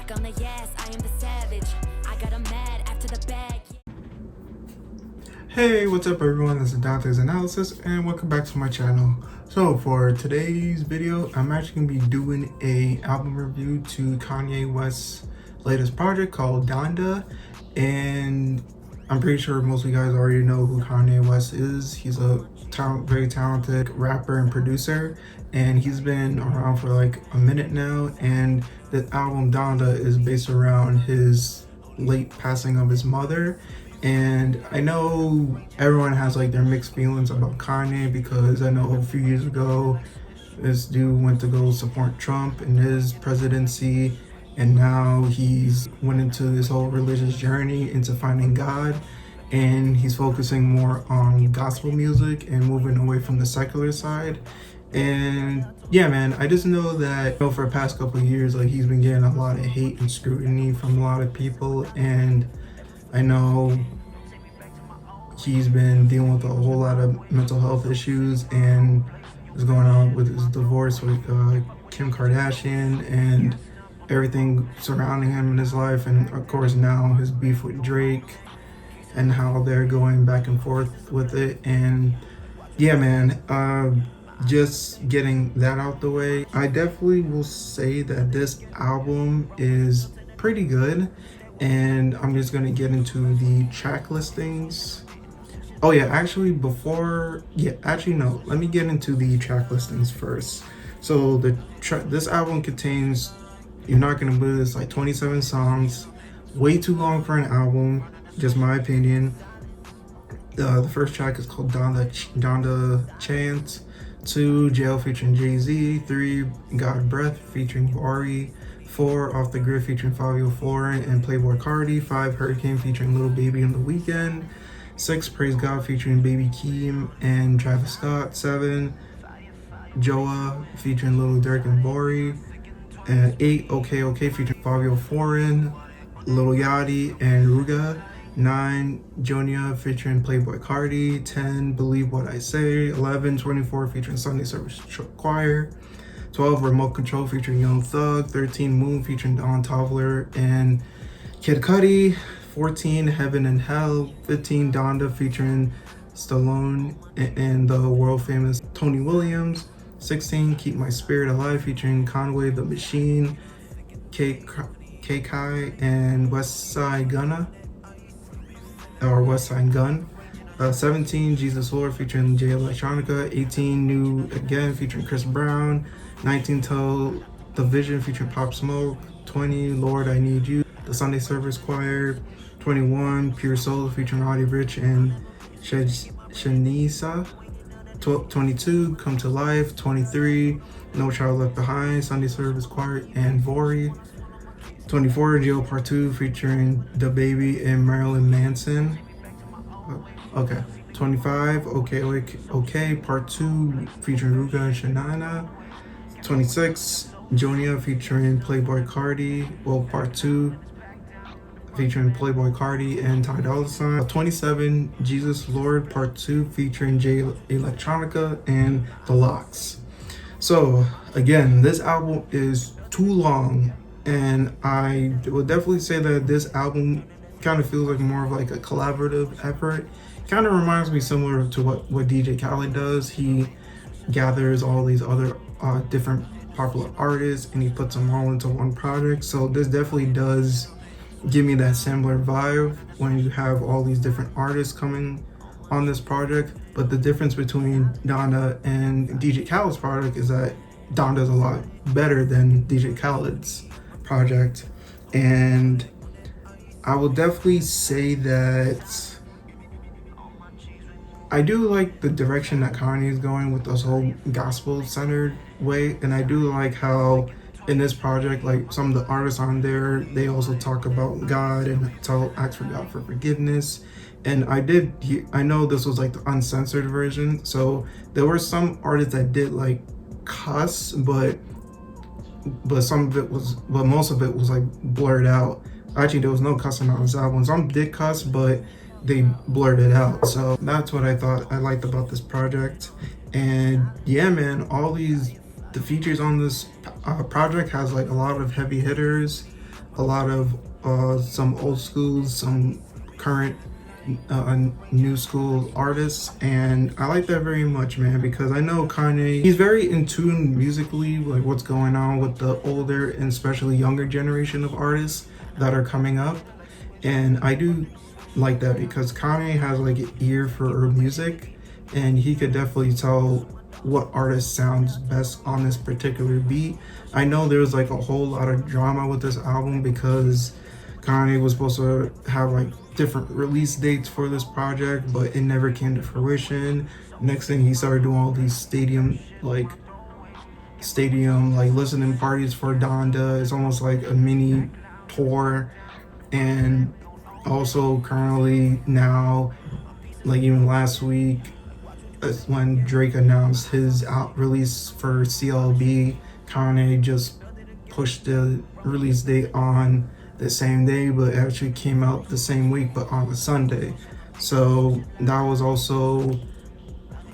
back on the yes, I am the savage. I got 'em mad after the bag. Hey, what's up everyone? This is Dante's Analysis and welcome back to my channel. So for today's video, I'm actually going to be doing a album review to Kanye West's latest project called Donda. And I'm pretty sure most of you guys already know who Kanye West is. He's a very talented rapper and producer, and he's been around for like a minute now. And the album Donda is based around his late passing of his mother. And I know everyone has like their mixed feelings about Kanye, because I know a few years ago this dude went to go support Trump in his presidency, and now he's went into this whole religious journey into finding God, and he's focusing more on gospel music and moving away from the secular side. And yeah, man, I just know that for the past couple of years, like, he's been getting a lot of hate and scrutiny from a lot of people, and I know he's been dealing with a whole lot of mental health issues and is going on with his divorce with Kim Kardashian and everything surrounding him in his life, and of course now his beef with Drake and how they're going back and forth with it. And yeah, man, just getting that out the way, I definitely will say that this album is pretty good, and I'm just gonna get into the track listings. Oh yeah, actually no, let me get into the track listings first. So this album contains, you're not gonna believe this, like 27 songs, way too long for an album, just my opinion. The first track is called Donda Chant. 2, Jail featuring Jay-Z. 3, God Breath featuring Bari. 4, Off the Grid featuring Fabio Foreign and Playboi Carti. 5, Hurricane featuring Lil Baby and The Weeknd. 6, Praise God featuring Baby Keem and Travis Scott. 7, Joa featuring Lil Durk and Bori. And 8, OK featuring Fabio Foreign, Lil Yachty and Ruga. 9, Jonia featuring Playboi Carti. 10, Believe What I Say. 11, 24 featuring Sunday Service Choir. 12, Remote Control featuring Young Thug. 13, Moon featuring Don Toliver and Kid Cudi. 14, Heaven and Hell. 15, Donda featuring Stallone and the world famous Tony Williams. 16, Keep My Spirit Alive featuring Conway the Machine, Kai and West Side Gun. 17, Jesus Lord featuring Jay Electronica. 18, New Again featuring Chris Brown. 19, Tell the Vision featuring Pop Smoke. 20, Lord I Need You, the Sunday Service Choir. 21, Pure Soul featuring Roddy Ricch and Shanisa. 22, Come to Life. 23, No Child Left Behind, Sunday Service Choir and Vori. 24, Jail Part 2 featuring DaBaby and Marilyn Manson. Okay. 25, OK Part 2 featuring Ruga and Shanana. 26, Jonia featuring Playboi Carti, Part 2 featuring Playboi Carti and Ty Dolla $ign. 27, Jesus Lord Part 2 featuring Jay Electronica and The Lox. So again, this album is too long, and I would definitely say that this album kind of feels like more of like a collaborative effort. Kind of reminds me similar to what DJ Khaled does. He gathers all these other different popular artists and he puts them all into one project. So this definitely does give me that similar vibe when you have all these different artists coming on this project. But the difference between Donda and DJ Khaled's project is that Donda's a lot better than DJ Khaled's project. And I will definitely say that I do like the direction that Kanye is going with this whole gospel-centered way, and I do like how in this project, like, some of the artists on there, they also talk about God and ask for God for forgiveness. And I know this was like the uncensored version, so there were some artists that did like cuss, but most of it was like blurred out. Actually, there was no cussing on this album. Some did cuss, but they blurred it out. So that's what I thought I liked about this project. And yeah, man, the features on this project has like a lot of heavy hitters. a lot of some old schools, some current new school artists, and I like that very much, man, because I know Kanye, he's very in tune musically, like what's going on with the older and especially younger generation of artists that are coming up. And I do like that because Kanye has like an ear for music, and he could definitely tell what artist sounds best on this particular beat. I know there's like a whole lot of drama with this album because Kanye was supposed to have like different release dates for this project, but it never came to fruition. Next thing, he started doing all these stadium listening parties for Donda. It's almost like a mini tour. And also currently now, like even last week, when Drake announced his out release for CLB, Kanye just pushed the release date on the same day, but it actually came out the same week, but on a Sunday. So that was also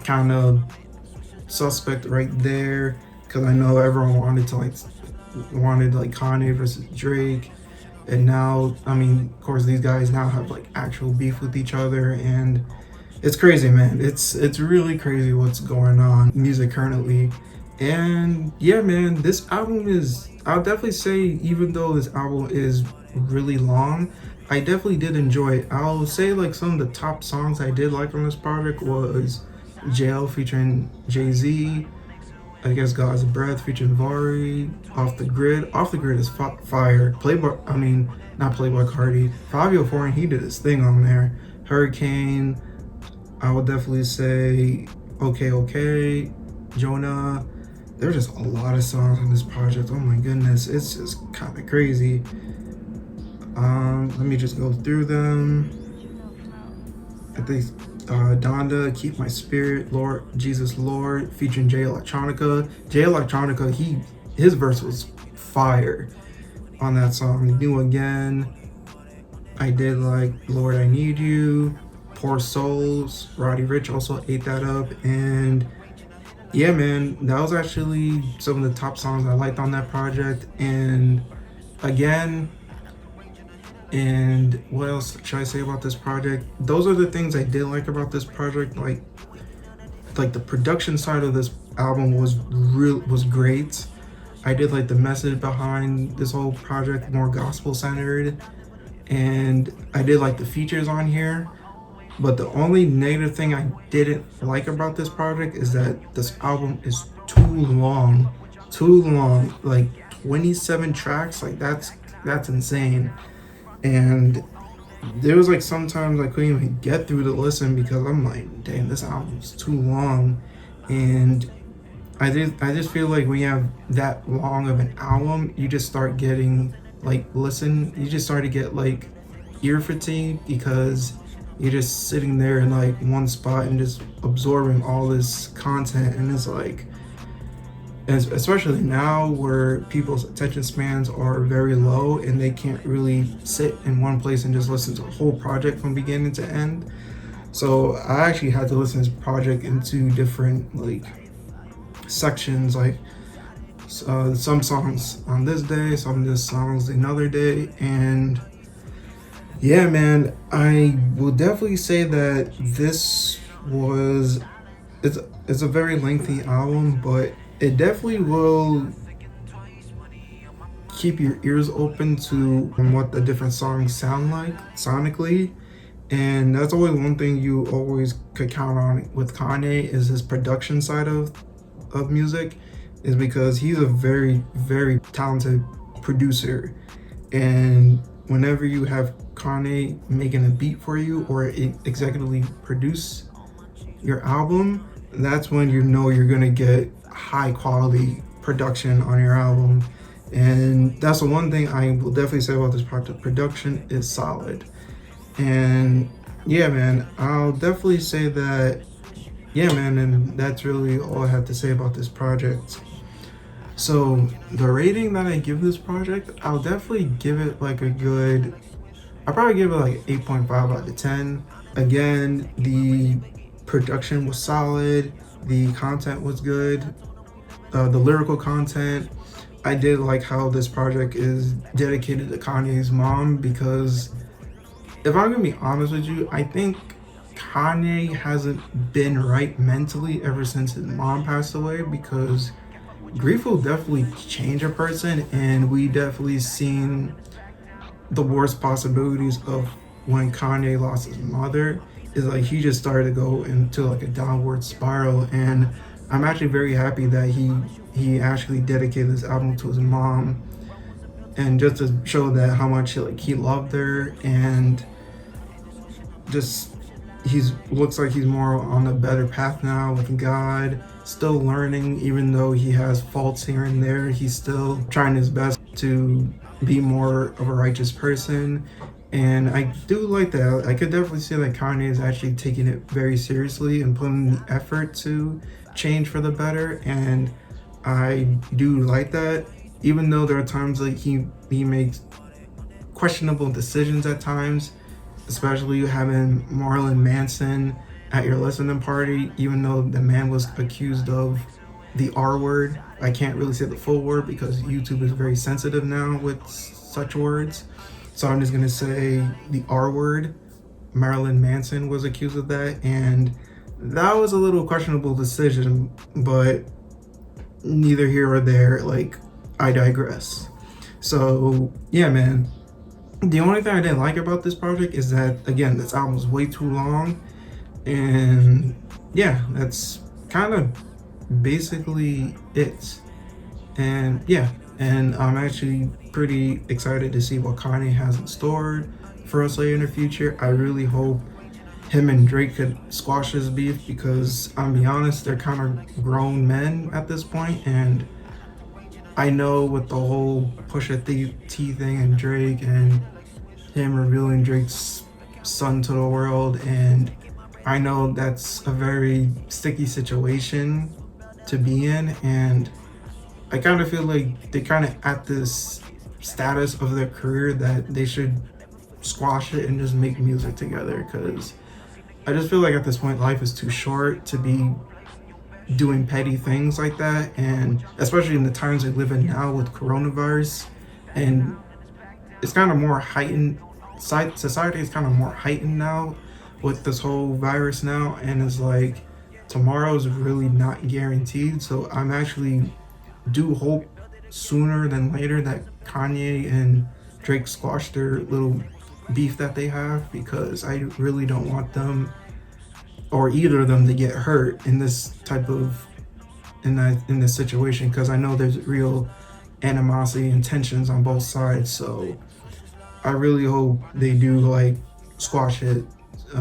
kind of suspect right there, because I know everyone wanted like Kanye versus Drake, and now, I mean, of course, these guys now have like actual beef with each other, and it's crazy, man. It's really crazy what's going on music currently. And yeah, man, this album is, I'll definitely say, even though this album is really long, I definitely did enjoy it. I'll say like some of the top songs I did like on this project was Jail featuring Jay-Z, I guess God's Breath featuring Vari, Off the Grid. Off the Grid is fire. Not Playboy Cardi. Fabio Foreign, he did his thing on there. Hurricane, I would definitely say Okay, Jonah. There's just a lot of songs on this project. Oh my goodness, it's just kind of crazy. Let me just go through them. I think Donda, Keep My Spirit, Lord Jesus Lord, featuring Jay Electronica. Jay Electronica, his verse was fire on that song. New Again. I did like Lord I Need You, Poor Souls. Roddy Ricch also ate that up. And yeah, man, that was actually some of the top songs I liked on that project. And again, and what else should I say about this project? Those are the things I did like about this project. Like the production side of this album was great. I did like the message behind this whole project, more gospel centered, and I did like the features on here. But the only negative thing I didn't like about this project is that this album is too long, like 27 tracks. Like that's insane. And there was like sometimes I couldn't even get through the listen because I'm like, dang, this album's too long. And I just feel like when you have that long of an album, you just start getting you just start to get like ear fatigue, because you're just sitting there in like one spot and just absorbing all this content. And it's like, especially now where people's attention spans are very low and they can't really sit in one place and just listen to a whole project from beginning to end. So I actually had to listen to this project into different like sections, like some songs on this day, some of the songs another day. And yeah, man, I will definitely say that it's a very lengthy album, but it definitely will keep your ears open to what the different songs sound like sonically. And that's always one thing you always could count on with Kanye, is his production side of music, is because he's a very, very talented producer. And whenever you have Kanye making a beat for you or executively produce your album, that's when you know you're gonna get high quality production on your album. And that's the one thing I will definitely say about this project. Production is solid. And yeah, man, I'll definitely say that, yeah, man, and that's really all I have to say about this project. So the rating that I give this project, I'll definitely give it like I'll probably give it like 8.5 out of 10. Again, the production was solid, the content was good, the lyrical content, I did like how this project is dedicated to Kanye's mom, because if I'm gonna be honest with you, I think Kanye hasn't been right mentally ever since his mom passed away, because grief will definitely change a person, and we definitely seen the worst possibilities of when Kanye lost his mother. Is like he just started to go into like a downward spiral, and I'm actually very happy that he actually dedicated this album to his mom, and just to show that how much he loved her, and just he's looks like he's more on a better path now with God, still learning. Even though he has faults here and there, he's still trying his best to be more of a righteous person. And I do like that. I could definitely see that Kanye is actually taking it very seriously and putting the effort to change for the better, and I do like that. Even though there are times like he makes questionable decisions at times, especially having Marilyn Manson at your listening party, even though the man was accused of the R word. I can't really say the full word because YouTube is very sensitive now with such words. So I'm just gonna say the R word. Marilyn Manson was accused of that, and that was a little questionable decision, but neither here or there. Like, I digress. So yeah, man. The only thing I didn't like about this project is that, again, this album was way too long, and yeah, that's kind of basically it. And yeah, and I'm actually pretty excited to see what Kanye has in store for us later in the future. I really hope him and Drake could squash this beef, because I'm be honest, they're kind of grown men at this point, and I know with the whole Pusha T thing and Drake and him revealing Drake's son to the world, and I know that's a very sticky situation to be in, and I kind of feel like they kind of at this status of their career that they should squash it and just make music together, because I just feel like at this point life is too short to be doing petty things like that, and especially in the times we live in now with coronavirus, and it's kind of more heightened. Society is kind of more heightened now with this whole virus now, and it's like tomorrow's really not guaranteed. So I'm actually do hope sooner than later that Kanye and Drake squash their little beef that they have, because I really don't want them or either of them to get hurt in this type of in this situation, because I know there's real animosity and tensions on both sides. So I really hope they do like squash it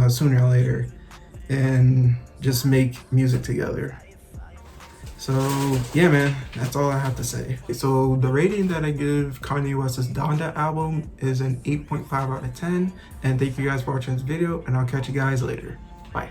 sooner or later and just make music together. So yeah, man, that's all I have to say. So the rating that I give Kanye West's Donda album is an 8.5 out of 10. And thank you guys for watching this video, and I'll catch you guys later. Bye.